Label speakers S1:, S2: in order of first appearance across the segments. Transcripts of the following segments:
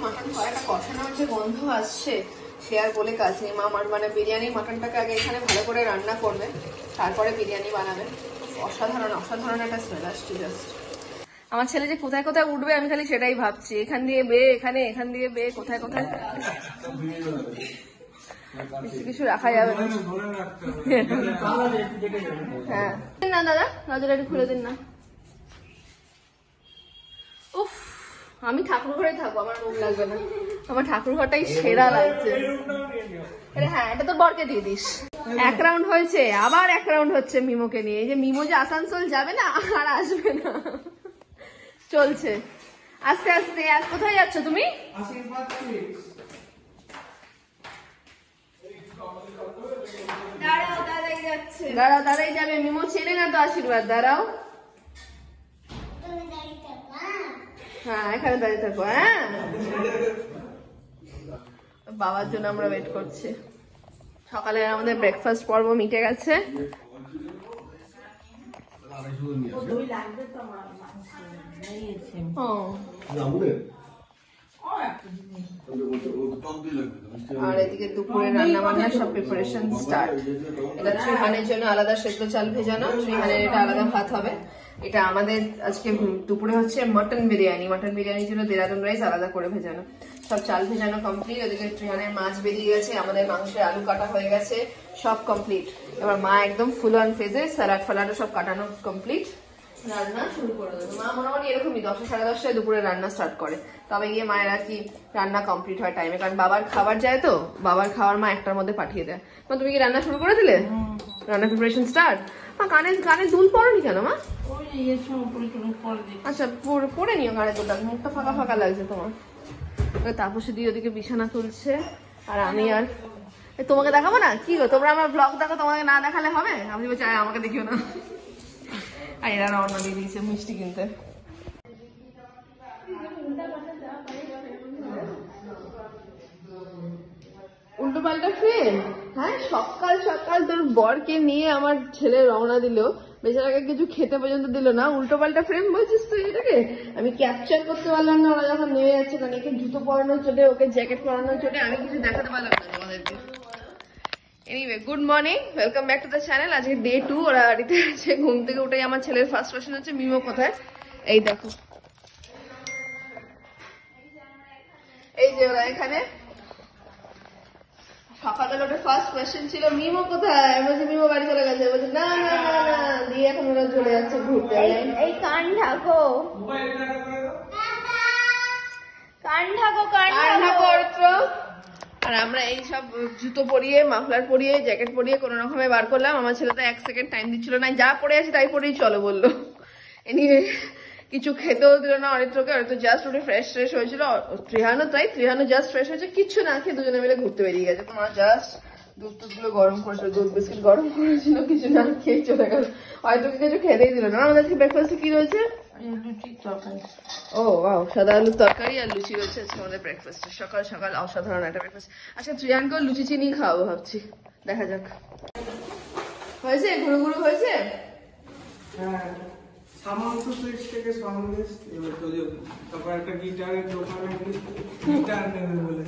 S1: Mutton হয়, একটা কষানোর যে গন্ধ আসছে সে আর বলে কাজ নেই। মা মানে বিরিয়ানি মাটনটাকে আগে এখানে ভালো করে রান্না করবে, তারপরে বিরিয়ানি বানাবে। অসাধারণ অসাধারণ একটা স্মেল আসছে জাস্ট। আমার ছেলে যে কোথায় কোথায় উঠবে আমি খালি সেটাই ভাবছি। এখান দিয়ে বে, এখানে, এখান দিয়ে বে, কোথায় কোথায় কিছু রাখা যাবে না। হ্যাঁ না দাদা, দরজাটা একটু খুলে দিন না। উফ, আমি ঠাকুর ঘরেই থাকবো, আমার রুম লাগবে না। আমার ঠাকুর ঘরটাই সেরা লাগছে। হ্যাঁ, এটা তো বরকে দিয়ে দিস। এক রাউন্ড হয়েছে, আবার এক রাউন্ড হচ্ছে মিমোকে নিয়ে। এই যে মিমো যে আসানসোল যাবে না আর আসবে না, চলছে আস্তে আস্তে। আজ কোথায় যাচ্ছ তুমি? দাঁড়াও, দাদাই যাচ্ছে। দাঁড়াও, দাদাই যাবে। মিমো ছেলে না তো আশীর্বাদ। দাঁড়াও, হ্যাঁ এখানে দাঁড়িয়ে থাকো। হ্যাঁ, বাবার জন্য আমরা ওয়েট করছি। সকালে আমাদের ব্রেকফাস্ট পর্ব মিটে গেছে। আর এদিকে দুপুরে রান্না বান্না সব প্রিপারেশন স্টার্ট। এটা ত্রিহানের জন্য আলাদা সেদ্ধ চাল ভেজানো, ত্রিহানের এটা আলাদা ভাত হবে। এটা আমাদের আজকে দুপুরে হচ্ছে মটন বিরিয়ানি। মটন বিরিয়ানির জন্য দেরাদুন রাইস আলাদা করে ভেজানো, সব চাল ভেজানো কমপ্লিট। ওদিকে ত্রিহানের মাছ বেরিয়ে গেছে, আমাদের মাংসের আলু কাটা হয়ে গেছে, সব কমপ্লিট। এবার মা একদম ফুল অন ফেজে, স্যালাড ফালাডও সব কাটানো কমপ্লিট। রান্না শুরু করে দেবে মা। মোটামুটি এরকমই 10টা সাড়ে 10টায় দুপুরে রান্না স্টার্ট করে, তবে গিয়ে মায়ের আর কি রান্না কমপ্লিট হয় টাইমে, কারণ বাবার খাবার যায় তো, বাবার খাবার মা 1টার মধ্যে পাঠিয়ে দেয়। মা তুমি কি রান্না শুরু করে দিলে? রান্না প্রিপারেশন স্টার্ট। মা কানে কানে দুল পড়নি কেন মা? আচ্ছা পরে নিও কানে দুলটা, মুখটা ফাঁকা ফাঁকা লাগছে তোমার। তাপসে দিয়ে ওদিকে বিছানা তুলছে, আর আমি আর তোমাকে দেখাবো না? কি গো তোমরা আমার ব্লগ দেখো, তোমাকে না দেখালে হবে? আমি চাই আমাকে দেখিও না। আর এরা রওনা দিয়ে দিয়েছে মিষ্টি কিনতে। উল্টো পাল্টা ফ্রেম। হ্যাঁ, সকাল সকাল তোর বরকে নিয়ে আমার ছেলে রওনা দিল, বেচারাকে কিছু খেতে পর্যন্ত দিল না, উল্টো পাল্টা ফ্রেম বলছিস তুই এটাকে? আমি ক্যাপচার করতে পারলাম না ওরা যখন নেমে যাচ্ছে, কারণ একে জুতো পরানোর চোটে, ওকে জ্যাকেট পরানোর চোটে আমি কিছু দেখাতে পারলাম না তোমাদেরকে। Anyway, good morning, welcome back to the channel. আজকে ডে 2, ওরা বাড়িতে আছে। ঘুম থেকে উঠে আমার ছেলের ফার্স্ট কোয়েশ্চেন হচ্ছে মিমো কোথায়। এই দেখো, এই যে ওরা এখানে। সকালবেলা ওটা ফার্স্ট কোয়েশ্চেন ছিল মিমো কোথায়। আমি বলছি মিমো বাড়ি চলে গেছে, বলছে না না না না, দিয়ে এখন ওরা চলে যাচ্ছে ঘুরতে। এই কান ঢাকো, কান ঢাকো, কান ঢাকো। আর আমরা এই সব জুতো পরিয়ে, মাফলার পরিয়ে, জ্যাকেট পরিয়ে কোন রকমে বার করলাম। আমার ছেলে তো 1 সেকেন্ড টাইম দিচ্ছিল না, যা পরে আছে তাই পরেই চলো বললো। এনিওয়ে, কিছু খেতেও দিল না অরিত্রকে। অরিত্র জাস্ট উঠে ফ্রেশ হয়েছিল, ত্রিহানও তাই, ত্রিহানও জাস্ট ফ্রেশ হয়েছে, কিচ্ছু না খেয়ে দুজনে মিলে ঘুরতে বেরিয়ে গেছে। মা জাস্ট দুধ টুধগুলো গরম করেছিল, দুধ বিস্কিট গরম করেছিল, কিছু না খেয়ে চলে গেল। অরিত্রকে কিছু খেতেই দিল না। আমাদের আজকে ব্রেকফাস্টে কি রয়েছে? ও ওয়াও, সাদা আলুর তরকারি আর লুচি রয়েছে আজকে আমাদের ব্রেকফাস্টে। সকাল সকাল অসাধারণ একটা ব্রেকফাস্ট। আচ্ছা ত্রিয়ানকেও লুচি চিনি খাওয়াবো ভাবছি, দেখা যাক। হয়েছে ঘুরু ঘুরু হয়েছে।
S2: সামান্ত সুইচ থেকে সন্দেশ, এবার তো তারপর একটা গিটারের দোকানে গিটার নেবে বলে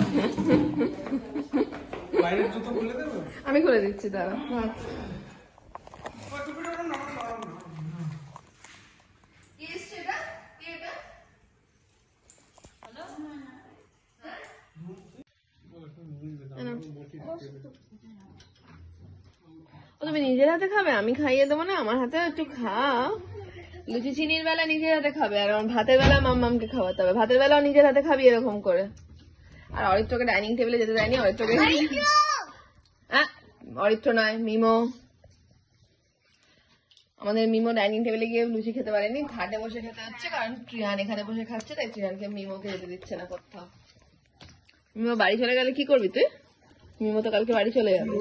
S2: বাইরের জুতো খুলে দেবো।
S1: আমি খুলে দিচ্ছি, দাঁড়া। তুমি নিজের হাতে খাবে? আমি খাইয়ে দেবো না? আমার হাতে একটু খাও। লুচি চিনির বেলা নিজের হাতে খাবে, আর আমার ভাতের বেলা মাম্মামকে খাওয়াতে হবে। ভাতের বেলাও নিজের হাতে খাবি এরকম করে। আর অরিত্রকে ডাইনিং টেবিলে যেতে দেয়নি। অরিত্রকে, অরিত্র নয়, মিমো, আমাদের মিমো ডাইনিং টেবিলে গিয়ে লুচি খেতে পারেনি, খাটে বসে খেতে হচ্ছে, কারণ ত্রিহান এখানে বসে খাচ্ছে, তাই ত্রিহানকে মিমোকে যেতে দিচ্ছে না কোথাও। মিমো বাড়ি চলে গেলে কি করবি তুই? মিমো তো কালকে বাড়ি চলে যাবে।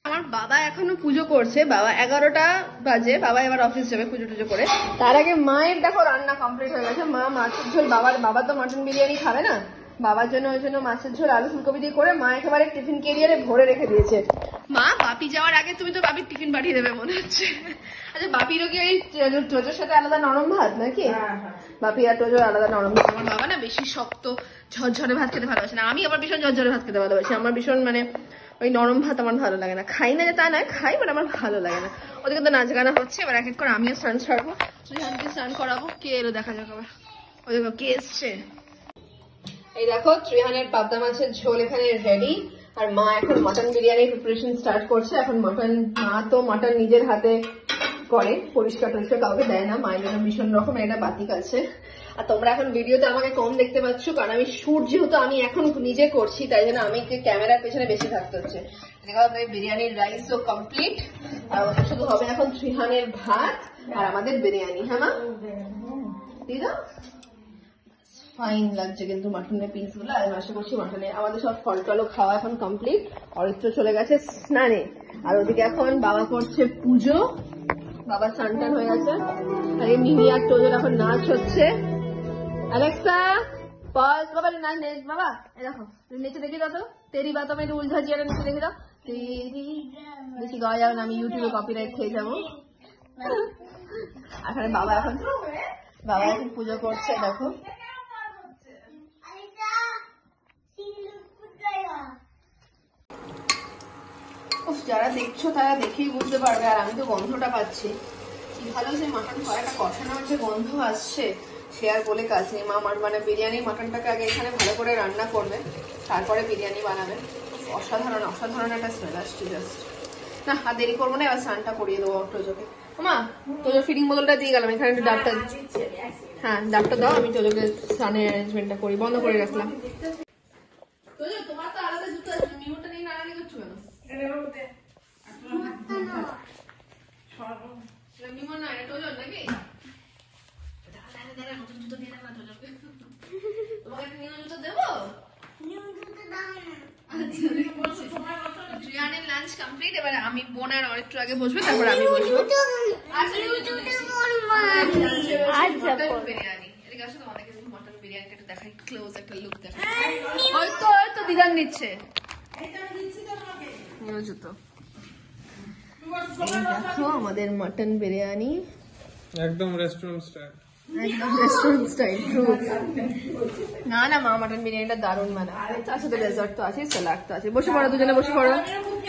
S1: আমার বাবা এখনো পুজো করছে, বাবা 11টা বাজে, বাবা এবার অফিস যাবে পুজো টুজো করে। তার আগে মায়ের দেখো রান্না কমপ্লিট হয়ে গেছে। মা মাছের ঝোল, বাবা তো মাটন বিরিয়ানি খাবে না, বাবার জন্য ওই জন্য মাছের ঝোল আলু ফুলকপি দিয়ে করে মা একেবারে টিফিন ক্যারিয়ারে ভরে রেখে দিয়েছে। মা বাপি যাওয়ার আগে তুমি তো বাপির টিফিন পাঠিয়ে দেবে মনে হচ্ছে। আচ্ছা বাপিরও কি এই টোজোর সাথে আলাদা নরম ভাত নাকি? বাপি আর টোজোর আলাদা নরম ভাত। আমার বাবা না বেশি শক্ত ঝরঝরে ভাত খেতে ভালোবাসে না, আমি আবার ভীষণ ঝরঝরে ভাত খেতে ভালোবাসি। আমার ভীষণ মানে ওই নরম ভাত আমার ভালো লাগে না, খাই না যে তা নয়, খাই বাট আমার ভালো লাগে না। ওদিকে তো নাচ গানা হচ্ছে, এবার এক এক করে আমিও স্নান ছাড়বো, ত্রিহানকে স্নান করাবো। কে এলো দেখা যাক আবার, ওই দেখো কে এসছে। এই দেখো ত্রিহানের পাবদা মাছের ঝোল এখানে রেডি, আর মা এখন মাটন বিরিয়ানির প্রিপারেশন স্টার্ট করছে। এখন মাটন, মা তো মাটন নিজের হাতে করে, পরিষ্কার টরিষ্কার কাউকে দেয় না, মায়ের জন্য ভীষণ রকমের একটা বাতিক আছে। আর তোমরা এখন ভিডিওতে আমাকে কম দেখতে পাচ্ছ, কারণ আমি শুট যেহেতু আমি এখন নিজে করছি, তাই জন্য আমি ক্যামেরার পেছনে বেশি থাকতে হচ্ছে। বিরিয়ানির রাইসও কমপ্লিট, আর শুধু হবে এখন ত্রিহানের ভাত আর আমাদের বিরিয়ানি। হ্যাঁ মা দিদা, ফাইন লাগছে কিন্তু মাটনের পিস গুলো। আর আশা করছি মাটনে আমাদের সব ফল টলও খাওয়া এখন কমপ্লিট। অরিত্র চলে গেছে স্নানে, আর ওদিকে এখন বাবা করছে পুজো, বাবা স্নান হয়ে গেছে। আর এই মিমি আর টোজোর এখন নাচ হচ্ছে। অ্যালেক্সা পজ, বাবা নাচ নেই বাবা, এই দেখো তুমি নিচে দেখি দাও তো, তেরি বাত আমি উলঝা জিয়াটা নিচে দেখি দাও, তেরি বেশি গাওয়া যাবে না, আমি ইউটিউবে কপিরাইট খেয়ে যাবো। এখানে বাবা এখন পুজো করছে, দেখো যারা দেখছো তারা দেখেই বুঝতে পারবে। আর আমি তো গন্ধটা পাচ্ছি, কি ভালো সেই মাটন কড়াইটা কষানোর যে গন্ধ আসছে সে আর বলে কাজ নেই। মা মানে বিরিয়ানি মাটনটাকে আগে এখানে ভালো করে রান্না করবে, তারপরে বিরিয়ানি বানাবে। অসাধারণ অসাধারণ একটা স্মেল আসছে জাস্ট। না আর দেরি করবো না, এবার স্নানটা করিয়ে দেবো টোজোকে। মা টোজোর ফিডিং বোতলটা দিয়ে গেলাম, এখানে একটু ডাবটা, হ্যাঁ ডাবটা দাও, আমি টোজোকে স্নানের অ্যারেঞ্জমেন্টটা করি, বন্ধ করে রাখলাম। টোজো তোমার তো আলাদা জুতো আছে, মিউটা নিয়ে নাড়ানি করছো কেন? আমি বোন আর অনেকটু আগে বসবে, তারপর আমি বসবো। বিরিয়ানি এদিকে আসো, তোমাদেরকে মটন বিরিয়ানিটা একটু দেখাই, ক্লোজ একটা লুক দেখাই। ওই তো দিদান দিচ্ছে জুতো। দেখো আমাদের মাটন বিরিয়ানি
S2: একদম রেস্টুরেন্ট স্টাইল,
S1: একদম রেস্টুরেন্ট স্টাইল। না না মা মাটন বিরিয়ানিটা দারুণ বানায়, তার সাথে ডেজার্ট তো আছে, স্যালাড তো আছে। বসে পড়ো দুজনে, বসে পড়ো,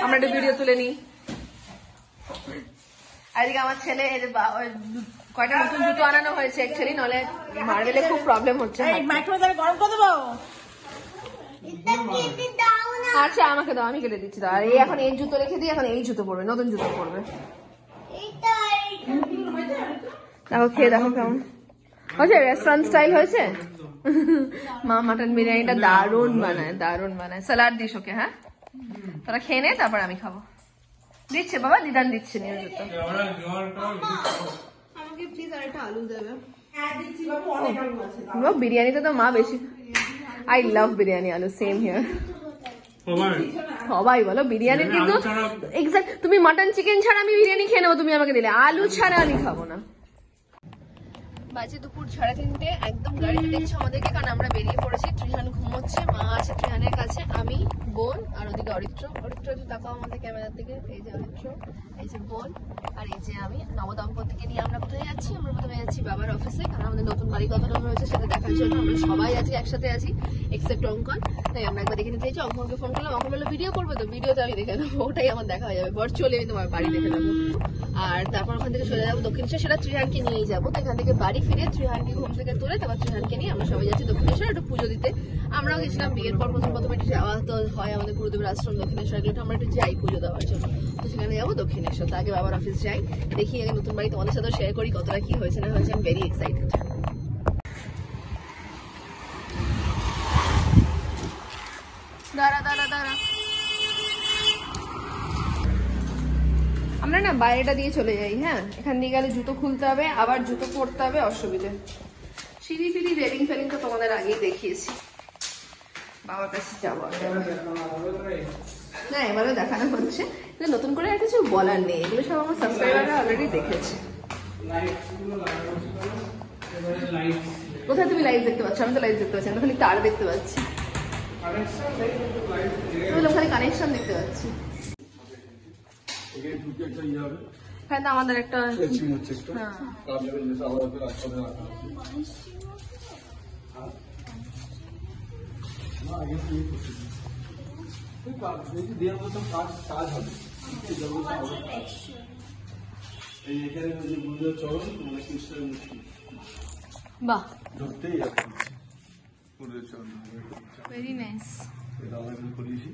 S1: আমরা একটা ভিডিও তুলে নিই। আজকে আমার ছেলে কয়টা নতুন জুতো আনানো হয়েছে অ্যাকচুয়ালি, নলে মার্বেলে খুব প্রবলেম হচ্ছে।
S3: গরম করে দেবো।
S1: আচ্ছা আমাকে দাও, আমি কেটে দিচ্ছি। আর এই এখন এই জুতো রেখে দিই, এখন এই জুতো পরবে, নতুন জুতো পরবে। দেখো খেয়ে দেখো কেমন হয়েছে, রেস্টুরেন্ট স্টাইল হয়েছে। মা মাটন বিরিয়ানিটা দারুণ বানায়, দারুণ বানায়। স্যালাড দিস ওকে, হ্যাঁ তোরা খেয়ে নে, তারপর আমি খাবো। দিচ্ছে বাবা, দিদান দিচ্ছে নিয়ে জুতো। আমাকে প্লিজ আর একটা আলু দেবে। বিরিয়ানিতে তো মা বেশি, আই লাভ বিরিয়ানি আলু, সেম হিয়ার। সবাই বলো বিরিয়ানির, কিন্তু এক্সাক্ট তুমি মাটন চিকেন ছাড়া আমি বিরিয়ানি খেয়ে নেবো, তুমি আমাকে দিলে আলু ছাড়া আমি খাবো না। বাজে দুপুর 3:30, একদম গাড়িতে দেখছো আমাদেরকে, কারণ আমরা বেরিয়ে পড়েছি। ত্রিহান ঘুমোচ্ছে, মা আছে ত্রিহানের কাছে, আমি বোন আর ওদিকে অরিত্র। অরিত্র তাকাও আমাদের ক্যামেরার দিকে, এই যে অরিত্র, এই যে বোন, আর এই যে আমি। নবদম্পতিকে নিয়ে আমরা কোথায় যাচ্ছি? আমরা প্রথমে যাচ্ছি বাবার অফিসে, কারণ আমাদের নতুন বাড়ি কতটা হয়েছে সেটা দেখার জন্য। আমরা সবাই আছি একসাথে আছি এক্সেপ্ট অঙ্কন, তাই আমরা একবার দেখে নিতে চাইছি। অঙ্কনকে ফোন করলাম, অঙ্কন বললো ভিডিও করবে, তো ভিডিওতে আমি দেখে নেবো, ওটাই আমার দেখা হয়ে যাবে। ভার্চুয়ালি আমি তোমার বাড়ি দেখে নেবো। আর তারপর ওখান থেকে চলে যাবো দক্ষিণেশ্বর, সেটা ত্রিহানকে নিয়েই যাবো। তো এখান থেকে বাড়ি ফিরে ত্রিহানকে ঘুম থেকে তুলে তারপর ত্রিহানকে নিয়ে আমরা সবাই যাচ্ছি দক্ষিণেশ্বর একটু পুজো দিতে। আমরাও গেছিলাম বিয়ের পর, প্রথমে একটু যাওয়া তো হয় আমাদের গুরুদেবের আশ্রম দক্ষিণেশ্বর, গেলে আমরা একটু যাই পুজো দেওয়ার জন্য। তো সেখানে যাবো দক্ষিণেশ্বর, তো আগে বাবার অফিস যাই, দেখি আগে নতুন বাড়ি তোমাদের সাথে শেয়ার করি কতটা কি হয়েছে না হয়েছে। আমি ভেরি এক্সাইটেড। দাঁড়া দাঁড়া দাঁড়া, আমরা না বাইরেটা দিয়ে চলে যাই। হ্যাঁ এখান দিয়ে গেলে জুতো খুলতে হবে, আবার জুতো পরতে হবে, অসুবিধে। সিঁড়ি ফিরি রেলিং ফেলিং তো তোমাদের আগেই দেখিয়েছি। বাবার কাছে যাবো না, এবারও দেখানো হচ্ছে, নতুন করে আর কিছু বলার নেই, এগুলো সব আমার সাবস্ক্রাইবাররা অলরেডি দেখেছে। কোথায় তুমি লাইভ দেখতে পাচ্ছ? আমি তো লাইভ দেখতে পাচ্ছি, আমি খালি তার দেখতে পাচ্ছি।
S2: কানেকশন নেই কিন্তু লাইট
S1: ওখানে কানেকশন দেখতে পাচ্ছি।
S3: এখানে ঢুকে একটা ইয়ে হবে,
S1: হ্যাঁ তো আমাদের একটা
S3: এচিং হচ্ছে একটা,
S1: হ্যাঁ
S3: কাবলের জিনিস আলাদা করে রাস্তাতে রাখা আছে। না, আগে তো ইয়ে করতে দিই। তুই কাজ, দেখি দেওয়ার মতো কাজ হবে। এই জগৎটা হবে কাজ। এই এখানে ওই যে গুরুদেব চরণ, মানে কৃষ্ণের মূর্তি।
S1: বাহ
S3: ঢুকতেই আছে। গুরুদেব চরণ।
S1: Very nice.
S3: এটা আমরা এখানে করিয়েছি।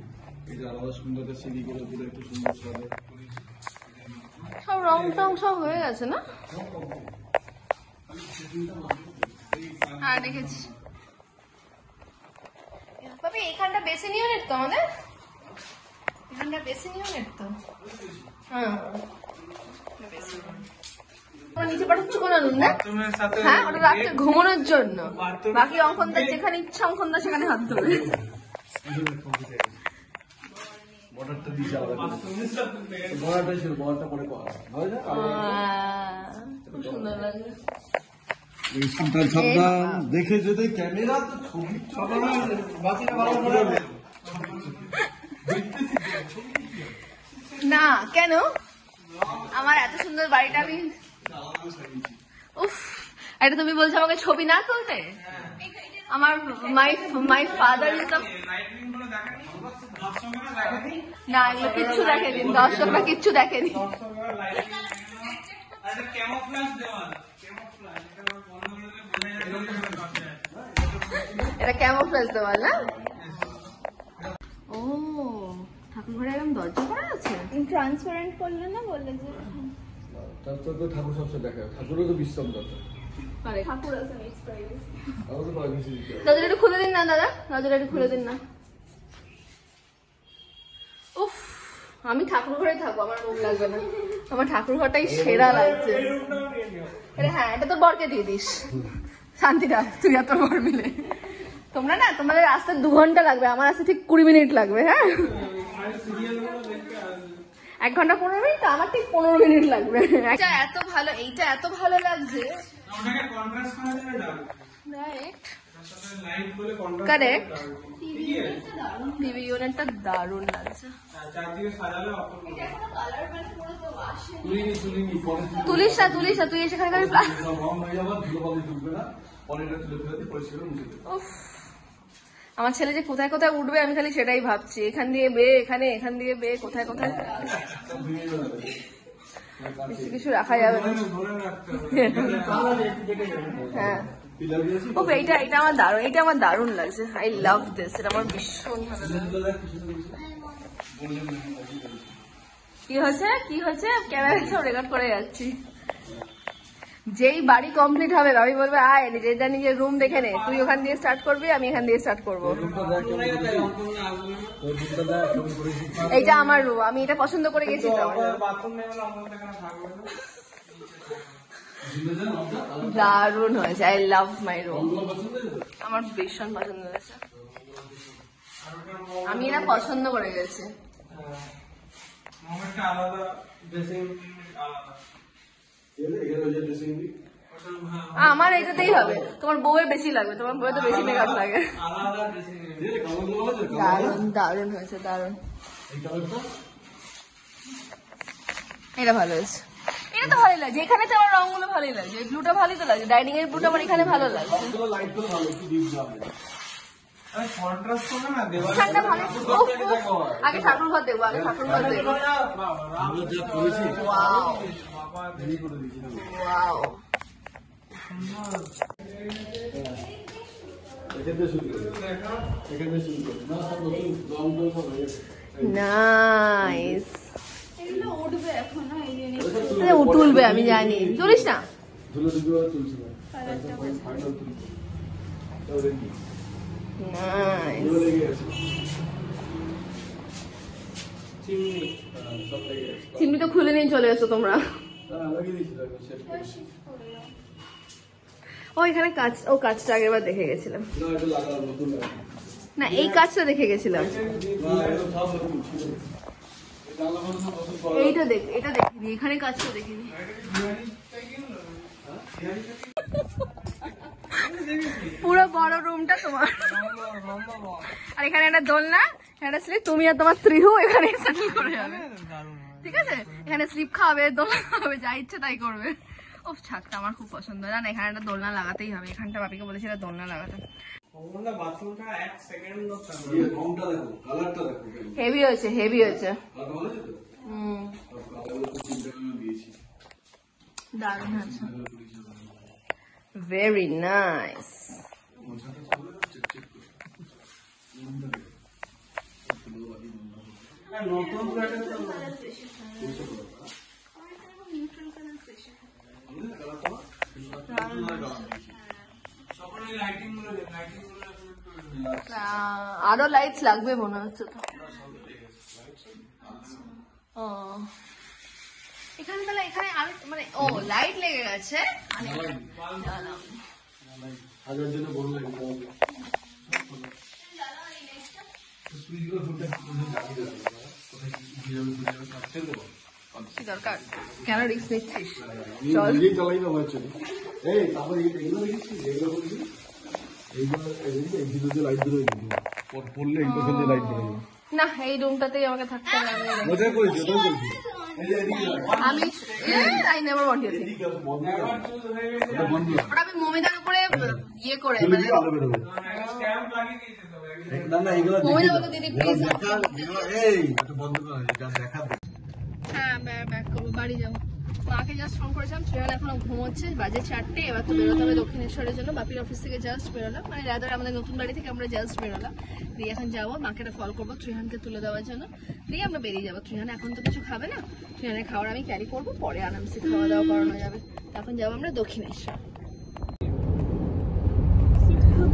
S3: এই যে আলাদা সুন্দরতা সিঁড়ি করে পুরো একটু সুন্দর সাদা করিয়েছি।
S1: সব রং টং সব হয়ে গেছে না? হ্যাঁ দেখেছি। তবে এখানটা বেশি নিয়নের তো আমাদের, এখানটা বেশি নিয়নের তো। হ্যাঁ নিচে পাঠাচ্ছ কোনো নুন না?
S2: বাথরুমের সাথে
S1: হ্যাঁ ওটা রাত্রে ঘুমানোর জন্য। বাকি অঙ্কনদা যেখানে ইচ্ছা অঙ্কনদা সেখানে হাত ধরবে।
S3: বর্ডারটা দিয়েছে আলাদা করে।
S2: বাথরুমের সাথে
S3: বর্ডারটাই ছিল, বর্ডারটা পরে করা হয় না?
S1: খুব সুন্দর লাগে।
S3: এই সাবধান সাবধান, দেখে যদি ক্যামেরা তো ছবি
S2: বাতিটা ভালো করে
S1: না কেন আমার এত সুন্দর বাড়িটা আমি উফ, এটা তুমি বলছো আমাকে ছবি না তুলতে? আমার my father is the
S2: lighting গুলো দেখেনি দর্শকরা দেখেনি
S1: না এগুলো কিচ্ছু দেখেনি, দর্শকরা কিচ্ছু দেখেনি।
S2: দর্শকরা লাইটিং আচ্ছা ক্যামোফ্লেজ দেওয়া ক্যামোফ্লেজ এটা বন্ধ করে দিলে বোঝা যাবে
S1: এটা ক্যামোফ্লেজ দেওয়াল না? ও ঠাকুর ঘরে এরকম দরজা করা আছে?
S4: ট্রান্সপারেন্ট করলে না, বললে যে
S3: তারপর তো ঠাকুর সবসময় দেখা, ঠাকুরও তো বিশ্রাম দরকার।
S4: ঠাকুর আছে নেক্সট প্রাইভেসি।
S3: আমাদের তো প্রাইভেসি দিতে হবে।
S1: দরজাটা একটু খুলে দিন না দাদা, দরজাটা একটু খুলে দিন না। উফ আমি ঠাকুর ঘরে থাকবো, আমার রুম লাগবে না, আমার ঠাকুর ঘরটাই সেরা লাগছে। হ্যাঁ এটা তোর বরকে দিয়ে দিস, শান্তিটা তুই আর তোর বর মিলে। তোমরা না তোমাদের আসতে 2 ঘন্টা লাগবে, আমার আসতে ঠিক 20 মিনিট লাগবে। হ্যাঁ 1 ঘন্টা 15 মিনিট, আমার ঠিক 15 মিনিট লাগবে। এটা এত ভালো, এইটা এত ভালো লাগছে।
S2: ওটাকে কন্ট্রাস্ট করার জন্য দাও
S1: রাইট
S2: লাইট বলে কন্ট্রাস্ট
S1: কারেক্ট। টিভি ইউনিটটা দারুণ লাগছে।
S2: চারদিকে সাজালে অপূর্ব
S3: তুলিনি পরে
S1: তুলিস না তুলিস না, তুই সেখানে
S3: রং হয়ে যাবে, ধুলো বালি ঢুকবে না, পরে এটা তুলে ফেলে দিয়ে পরিষ্কার করে মুছে দেবে।
S1: উফ আমার ছেলে যে কোথায় কোথায় উঠবে আমি খালি সেটাই ভাবছি। এখান দিয়ে বে, এখানে এখান দিয়ে বে, কোথায় কোথায়
S3: সব ভেঙে যাবে।
S1: কিছু কিছু রাখা যাবে না।
S2: ধরে রাখতে হবে
S1: হ্যাঁ
S3: পিলার দিয়েছি,
S1: ও এটা এটা আমার দারুণ, এটা আমার দারুণ লাগছে। আই লাভ দিস, এটা আমার ভীষণ ভালো লাগে।
S3: সুন্দর দেখ, সুন্দর দিয়েছি। বললেন না,
S1: কি হয়েছে কি হয়েছে, ক্যামেরা সব রেকর্ড করে যাচ্ছি। যেই বাড়ি কমপ্লিট হবে আমি বলবে আয় যেটা নিজের রুম দেখে নে, তুই ওখান দিয়ে স্টার্ট করবি, আমি এখান দিয়ে স্টার্ট করবো।
S3: রুমটা দেখ কেমন করেছি, তোর রুমটা দেখ কেমন করেছি।
S1: এইটা আমার রুম, আমি এটা পছন্দ করে গেছি তো।
S2: বাথরুম নেই বলে আমাদের এখানে থাকবে না
S3: জিন্দে যান আমরা,
S1: দারুণ হয়েছে, আই লাভ মাই রুম,
S3: রংগুলো পছন্দ হয়েছে?
S1: আমার ভীষণ পছন্দ হয়েছে, আমি এটা পছন্দ করে গেছি।
S2: মোমেন্টটা আলাদা ড্রেসিং আলাদা
S3: এখানে ওই যে ড্রেসিং রুম,
S1: আমার এটাতেই হবে, তোমার বউয়ের বেশি লাগবে, তোমার বউয়ের তো বেশি মেকআপ লাগে।
S2: আলাদা ড্রেসিং
S3: এই কালারগুলো ভালো আছে,
S1: দারুণ দারুণ হয়েছে, দারুণ।
S3: এই কালারটা
S1: এটা ভালো হয়েছে, এটা তো ভালোই লাগছে। এখানে তো আমার রঙগুলো ভালোই লাগছে, এই ব্লুটা ভালোই তো লাগছে, ডাইনিং এর ব্লুটা আমার এখানে ভালো লাগছে।
S3: সবগুলো লাইটগুলো ভালো, একটু ডিপ যাবে।
S2: আরে কন্ট্রাস্ট করবে না দেওয়ালে
S1: এখানটা ভালো। উফ, উফ। আগে ঠাকুর ঘর দেখবো, আগে ঠাকুর ঘর দেখবো।
S3: আমরা যা করেছি,
S1: ওয়াও
S3: দেরি করে দিয়েছি।
S1: ওয়াও
S3: এখান থেকে শুরু করি, এখান থেকে শুরু করি। না, সব নতুন রং টং সব হয়ে গেছে।
S1: নাইস।
S4: এগুলো উঠবে এখনো, এই জিনিস
S1: তুলবে আমি জানি, তুলিস না।
S3: ধুলো ধুলো তুলছি না, একদম ফাইনাল তুলছি। তাও দেখি
S1: নাইস।
S3: ধুলো লেগে গেছে,
S2: চিমনি
S3: সব লেগে গেছে।
S1: চিমনি তো খুলে নিয়ে চলে এসো তোমরা।
S3: লাগিয়ে দিয়েছিলাম, সেট করেছি।
S1: ও এখানে কাজ, ও কাজটা আগের বার দেখে গেছিলাম।
S3: না, এটা লাগানো নতুন লাগানো।
S1: না এই কাজটা দেখে গেছিলাম।
S3: না, এটা সব নতুন ছিল। এই জানলা বন্ধ নতুন করা।
S1: এইটা দেখ, এটা দেখিনি, এখানে কাজটা দেখিনি। পুরো বড় রুমটা তোমার। আর এখানে একটা দোলনা, এখানে স্লিপ, তুমি আর তোমার ত্রিহু এখানে সেটেল করে যাবে, ঠিক আছে? এখানে স্লিপ খাবে, দোলনা খাবে, যা ইচ্ছে তাই করবে। ও ছাদটা আমার খুব পছন্দ, জান এখানে একটা দোলনা লাগাতেই হবে। এখানটা বাপিকে বলেছিল দোলনা লাগাতে।
S2: বাথরুমটা 1 সেকেন্ড
S3: রংটা দেখো, কালারটা দেখো,
S1: হেভি হয়েছে, হেভি হয়েছে।
S3: কালারটা ভালো আছে তো? কালারগুলো তো 3 টাকা দিয়েছি।
S1: দারুণ আছে, ভেরি নাইস।
S3: নতুন ফ্ল্যাটে তো
S1: আরো লাইটস লাগবে মনে হচ্ছে তো। ও এখানে তাহলে এখানে আমি মানে ও লাইট লেগে গেছে।
S3: হাজার জন্য বড় লাগে
S1: কি দরকার, কেন রিস্ক নিচ্ছিস?
S3: নিজেই চালাই না হচ্ছে। এই তারপরে এগুলো দেখেছিস, এগুলো বলছি এইগুলো এই লাইট বেরোয় পড়লে এই পছন্দ লাইট বেরোয়
S1: না, এই রুমটাতেই আমাকে থাকতে হবে।
S3: মজা করেছি, ওটাই বলছি।
S1: আমি আই নেভার ওয়ান্ট ইট। ওটা আমি মমিদার উপরে ইয়ে করে মানে
S3: আলো বেরোবে
S2: স্ট্যাম্প লাগিয়ে দিয়েছে তো
S3: না না, এগুলো
S1: মমিদা বলতো দিদি প্লিজ।
S3: এই এটা বন্ধ করা, এটা দেখা।
S1: হ্যাঁ ব্যাক করবো, বাড়ি যাবো। মাকে জাস্ট ফোন করেছিলাম, ট্রেন এখনো ঘুমোচ্ছে, বাজে 4টে। এবার তো বেরোতে হবে দক্ষিণেশ্বরের জন্য। বাপির অফিস থেকে জাস্ট বেরোলাম, মানে রাদার আমাদের নতুন বাড়ি থেকে আমরা জাস্ট বেরোলাম। দিয়ে এখন যাবো, মাকে একটা কল করবো ত্রিহানকে তুলে দেওয়ার জন্য, দিয়ে আমরা বেরিয়ে যাবো। ত্রিহান এখন তো কিছু খাবে না, ত্রিহানের খাবার আমি ক্যারি করবো, পরে আরামসে খাওয়া দাওয়া করানো যাবে। এখন যাবো আমরা দক্ষিণেশ্বর।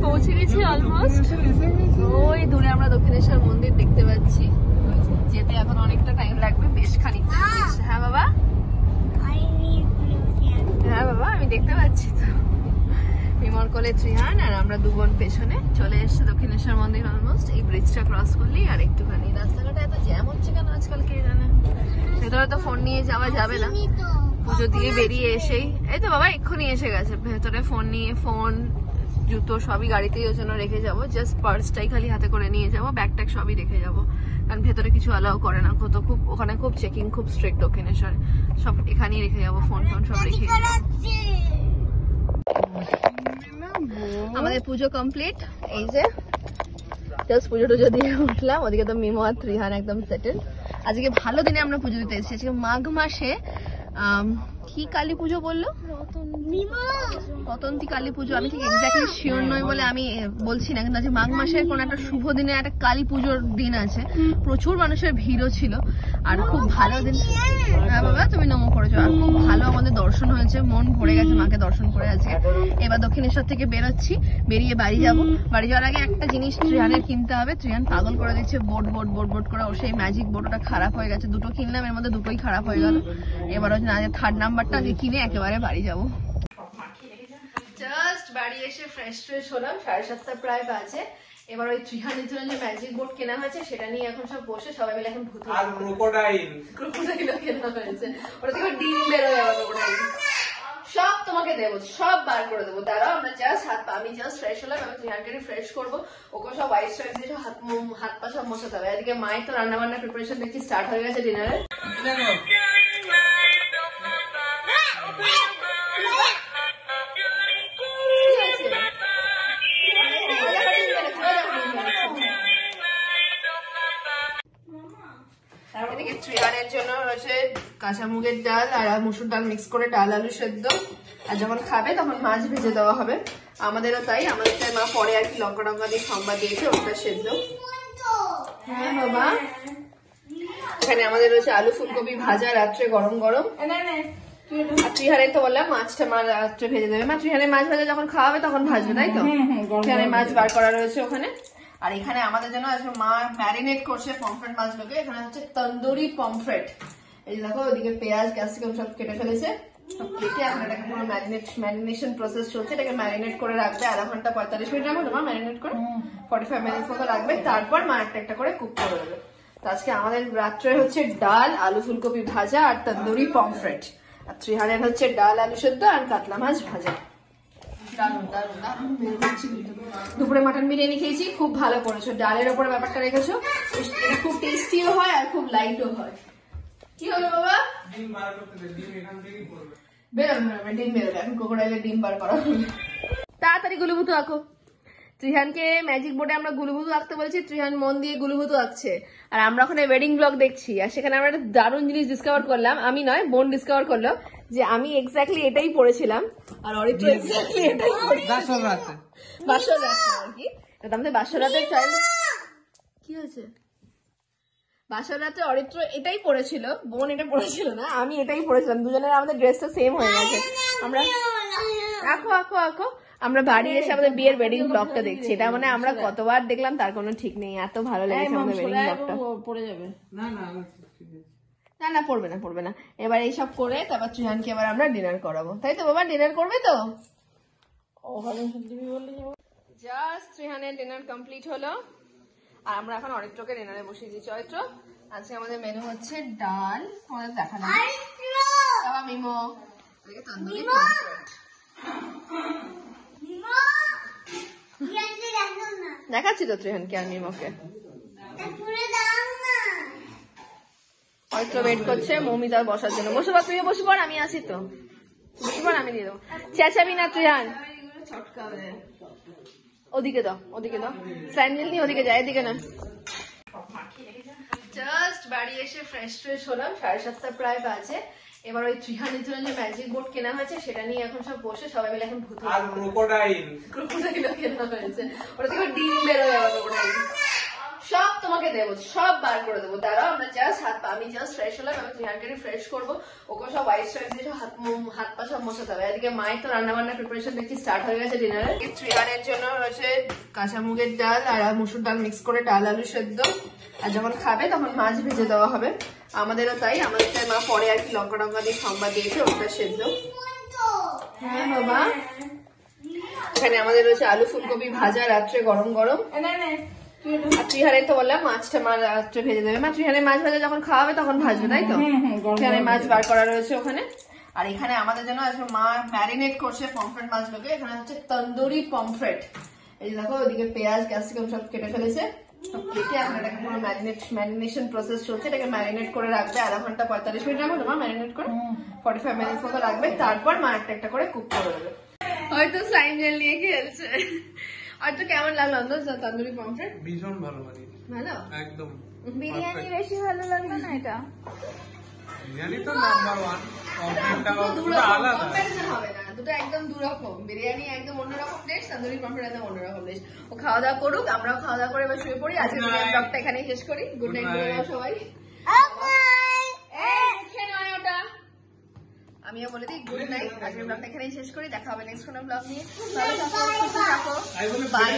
S1: পৌঁছে গেছি অলমোস্ট। ওই দূরে আমরা দক্ষিণেশ্বর মন্দির দেখতে পাচ্ছি, যেতে এখন অনেকটা টাইম লাগবে, বেশ খানিকটা। হ্যাঁ বাবা, হ্যাঁ বাবা আমি দেখতে পাচ্ছি তো। বিমল কোলে ত্রিহান আর আমরা দুবোন পেছনে চলে এসেছি দক্ষিণেশ্বর মন্দির অলমোস্ট। এই ব্রিজটা ক্রস করলেই আর একটুখানি। রাস্তাঘাটে এত জ্যাম হচ্ছে কেন আজকাল কে জানে। ভেতরে তো ফোন নিয়ে যাওয়া যাবে না, পুজো দিয়ে বেরিয়ে এসেই। এই তো বাবা এক্ষুনি এসে গেছে। ভেতরে ফোন নিয়ে, ফোন জুতো সবই গাড়িতেই ওই জন্য রেখে যাবো। জাস্ট পার্সটাই খালি হাতে করে নিয়ে যাবো, ব্যাগ ট্যাগ সবই রেখে যাবো, কারণ ভেতরে কিছু অ্যালাউ করে না। তো খুব ওখানে খুব চেকিং, খুব স্ট্রিক্ট দক্ষিণেশ্বরে। সব এখানেই রেখে যাবো, ফোন টোন সব রেখে যাবো। আমাদের পুজো কমপ্লিট। এই যে জাস্ট পুজো টুজো দিয়ে উঠলাম। ওদিকে তো মিমো আর ত্রিহান একদম সেটেল। আজকে ভালো দিনে আমরা পুজো দিতে এসেছি। আজকে মাঘ মাসে কি কালী পুজো বললো, পতন্তী কালী পুজো। আমি ঠিক এক্স্যাক্টলি শিওর নই বলে আমি বলছি না, কিন্তু আজকে মাঘ মাসের কোন একটা শুভ দিনে একটা কালী পুজোর দিন আছে। প্রচুর মানুষের ভিড়ও ছিল আর খুব ভালো দিন। হ্যাঁ বাবা তুমি নমো করেছো। আর খুব ভালো আমাদের দর্শন হয়েছে, মন ভরে গেছে মাকে দর্শন করে আজকে। এবার দক্ষিণেশ্বর থেকে বেরোচ্ছি, বেরিয়ে বাড়ি যাবো। বাড়ি যাওয়ার আগে একটা জিনিস ত্রিহানের কিনতে হবে। ত্রিহান পাগল করে দিচ্ছে বোট করে। ওর সেই ম্যাজিক বোটটা খারাপ হয়ে গেছে, দুটো কিনলাম, এর মধ্যে দুটোই খারাপ হয়ে গেল। এবার হচ্ছে না, থার্ড নাম্বারটা আগে কিনে একেবারে বাড়ি যাবো। জাস্ট বাড়ি এসে ফ্রেশ হলাম, 7:30 প্রায় বাজে। এবার ওই ত্রিহানের জন্য যে ম্যাজিক বোর্ড কেনা হয়েছে সেটা নিয়ে এখন সব বসে সবাই মিলে এখন ভূত
S2: আর ক্রোকোডাইল
S1: কেনা হয়েছে। ওটা থেকে ডিম বেরোয় আবার ক্রোকোডাইল। সব তোমাকে দেবো, সব বার করে দেবো। দাঁড়াও, আমরা জাস্ট আমি জাস্ট ফ্রেশ হলাম, আমি ত্রিহানকে রিফ্রেশ করবো। ওকে সব হোয়াইট স্ট্রাইপ দিয়ে হাত পা সব মোছাতে হবে। এদিকে মায়ের তো রান্না বান্নার প্রিপারেশন দেখছি স্টার্ট হয়ে গেছে ডিনারে। এদিকে ত্রিহানের জন্য রয়েছে কাঁচা মুগের ডাল আর মুসুর ডাল মিক্স করে ডাল আলু সেদ্ধ। আর যখন খাবে তখন মাছ ভেজে দেওয়া হবে। আমাদেরও তাই, আমাদের মা পরে আর কি লঙ্কা টঙ্কা দিয়ে সম্বাদ দিয়েছে, ওটা সেদ্ধ। হ্যাঁ বাবা, এখানে আমাদের রয়েছে আলু ফুলকপি ভাজা রাত্রে গরম গরম। আর ত্রিহানের তো বললাম মাছটা মা রাত্রে ভেজে দেবে। মা ত্রিহানের মাছ ভাজা যখন খাওয়াবে তখন ভাজবে, তাই তো? ত্রিহানের মাছ বার করা রয়েছে ওখানে। আর এখানে আমাদের জন্য আজকে মা ম্যারিনেট করছে পমফ্রেট মাছগুলোকে। এখানে হচ্ছে তন্দুরি পমফ্রেট। এই যে দেখো, ওদিকে পেঁয়াজ ক্যাপসিকাম সব কেটে ফেলেছে, সব কেটে এখন এটাকে পুরো ম্যারিনেশন প্রসেস চলছে। এটাকে ম্যারিনেট করে রাখবে আধা ঘন্টা 45 মিনিট রাখবে। মা ম্যারিনেট করে 45 মিনিট মতো রাখবে, তারপর মা একটা একটা করে কুক করে দেবে। তো আজকে আমাদের রাত্রে হচ্ছে ডাল, আলু ফুলকপি ভাজা আর তন্দুরি পমফ্রেট। আর ত্রিহানের হচ্ছে ডাল আলু সেদ্ধ আর কাতলা মাছ ভাজা। দারুণ দারুণ দারুণ বেরোচ্ছি কিন্তু। দুপুরে মাটন বিরিয়ানি খেয়েছি, খুব ভালো করেছো, ডালের ওপরে ব্যাপারটা রেখেছো, এটা খুব টেস্টিও হয় আর খুব লাইটও হয়। কি হলো বাবা?
S2: ডিম বার করতে দে, ডিম এখান থেকেই পড়বে।
S1: বেরোবে ডিম বেরোবে, এখন ক্রোকোডাইলের ডিম বার করা হবে। তাড়াতাড়ি গুলুবুতু আঁকো। ত্রিহানকে ম্যাজিক বোর্ডে আমরা গুলুবুতু আঁকতে বলেছি, ত্রিহান মন দিয়ে গুলুবুতু আঁকছে। আর আমরা ওখানে ওয়েডিং ব্লগ দেখছি, আর সেখানে আমরা একটা দারুণ জিনিস ডিসকভার করলাম, আমি নয় বোন ডিসকভার করলো, যে আমি এক্স্যাক্টলি এটাই পড়েছিলাম আর অরিত্র এক্স্যাক্টলি এটাই
S2: বাসর রাতে
S1: বাসর রাতে আর কি। আমাদের বাসর রাতে কি হয়েছে? বাসর রাতে অরিত্র এটাই পড়েছিল, বোন এটা পড়েছিল না, আমি এটাই পড়েছিলাম, দুজনের আমাদের ড্রেসটা সেম হয়ে গেছে। আমরা আঁকো আঁকো আঁকো। আমরা বাড়ি এসে আমাদের বিয়ের ওয়েডিং ব্লগটা দেখছি, এটা মানে আমরা কতবার দেখলাম তার কোনো ঠিক নেই, এত ভালো লেগেছে আমাদের ওয়েডিং ব্লগটা।
S4: পড়ে যাবে।
S2: না না ঠিক আছে।
S1: না না পড়বে না পড়বে না। এবার এইসব করে তারপর ত্রিহানকে এবার আমরা ডিনার করাবো, তাই তো বাবা? ডিনার করবে তো? জাস্ট ত্রিহানের ডিনার কমপ্লিট হলো, আর আমরা এখন অরিত্রকে ডিনারে বসিয়ে দিচ্ছি। অরিত্র, আজকে আমাদের মেনু হচ্ছে ডাল, তোমাদের দেখালাম, বাবা মিমো, তন্দুরি পমফ্রেট। দেখাচ্ছি তো ত্রিহানকে আর মিমোকে। অরিত্র ওয়েট করছে মৌমিতার বসার জন্য। বসে পড়, তুইও বসে পড়, আমি আছি তো, বসে পড়, আমি দিয়ে দেবো। চেঁচাবি না ত্রিহান, ওদিকে দাও ওদিকে দাও, স্যান্ডেল নিয়ে ওদিকে যায়, এদিকে না। জাস্ট বাড়ি এসে ফ্রেশ ফ্রেশ হলাম, 7:30 প্রায় বাজে। এবার ওই ত্রিহানের জন্য যে ম্যাজিক বোর্ড কেনা হয়েছে সেটা নিয়ে এখন সব বসে সবাই মিলে এখন ভূত
S2: আর ক্রোকোডাইল
S1: কেনা হয়েছে, ওটা থেকে ডিম বেরোয় আবার ক্রোকোডাইল। সব তোমাকে দেবো, সব বার করে দেবো, দাঁড়াও। আমরা জাস্ট আমি জাস্ট ফ্রেশ হলাম, আমি ত্রিহানকে ফ্রেশ করবো, ওকে সব হোয়াইট স্টাইল দিয়ে হাত পা সব মোছাতে হবে। এদিকে মায়ের তো রান্না বান্নার প্রিপারেশন দেখছি স্টার্ট হয়ে গেছে ডিনারে। ত্রিহানের জন্য রয়েছে কাঁচা মুগের ডাল আর মুসুর ডাল মিক্স করে ডাল আলু সেদ্ধ, আর যখন খাবে তখন মাছ ভেজে দেওয়া হবে। আমাদেরও তাই, আমাদের মা পরে আর কি লঙ্কা টঙ্কা দিয়ে সম্বাদ দিয়েছে, ওটা সেদ্ধ। হ্যাঁ বাবা, এখানে আমাদের রয়েছে আলু ফুলকপি ভাজা, রাত্রে গরম গরম। ত্রিহানের তো বললাম মাছটা মা রাত্রে ভেজে দেবে, মা ত্রিহানের মাছ ভাজা যখন খাওয়া হবে তখন ভাজবে, তাই তো? ত্রিহানের মাছ বার করা রয়েছে ওখানে। আর এখানে আমাদের জন্য আজকে মা ম্যারিনেট করছে পমফ্রেট মাছগুলোকে। এখানে হচ্ছে তন্দুরি পমফ্রেট, এই দেখো ওদিকে পেঁয়াজ ক্যাপসিকাম সব কেটে ফেলেছে, সব কেটে এখন এটাকে পুরো ম্যারিনেশন প্রসেস চলছে। এটাকে ম্যারিনেট করে রাখবে আধা ঘন্টা 45 মিনিট রাখবে, মা ম্যারিনেট করে 45 মিনিট মতো রাখবে, তারপর মা একটা একটা করে কুক করে দেবে। হয়তো স্লাইম জেল নিয়ে খেলছে। আর তো কেমন লাগলো তন্দুরি পমফ্রেট?
S2: ভীষণ ভালো লাগে,
S1: ভালো
S2: একদম।
S4: বিরিয়ানি বেশি ভালো লাগলো না এটা?
S2: বিরিয়ানি তো নাম্বার 1, পমফ্রেটটা পুরো আলাদা,
S1: কম্পারিজন হবে না, দুটো একদম দুরকম। বিরিয়ানি একদম অন্যরকম টেস্ট, তন্দুরি পমফ্রেট একদম অন্যরকম টেস্ট। ও খাওয়া দাওয়া করুক, আমরাও খাওয়া দাওয়া করে এবার শুয়ে পড়ি। আজকে ব্লগটা এখানেই শেষ করি। গুড নাইট বলে দাও সবাই। আমিও বলে দিই গুড নাইট, আজকের ব্লগটা এখানেই শেষ করি। দেখা হবে নেক্সট কোনো ব্লগ নিয়ে। ভালো থাকো, সুস্থ থাকো, বাই বাই।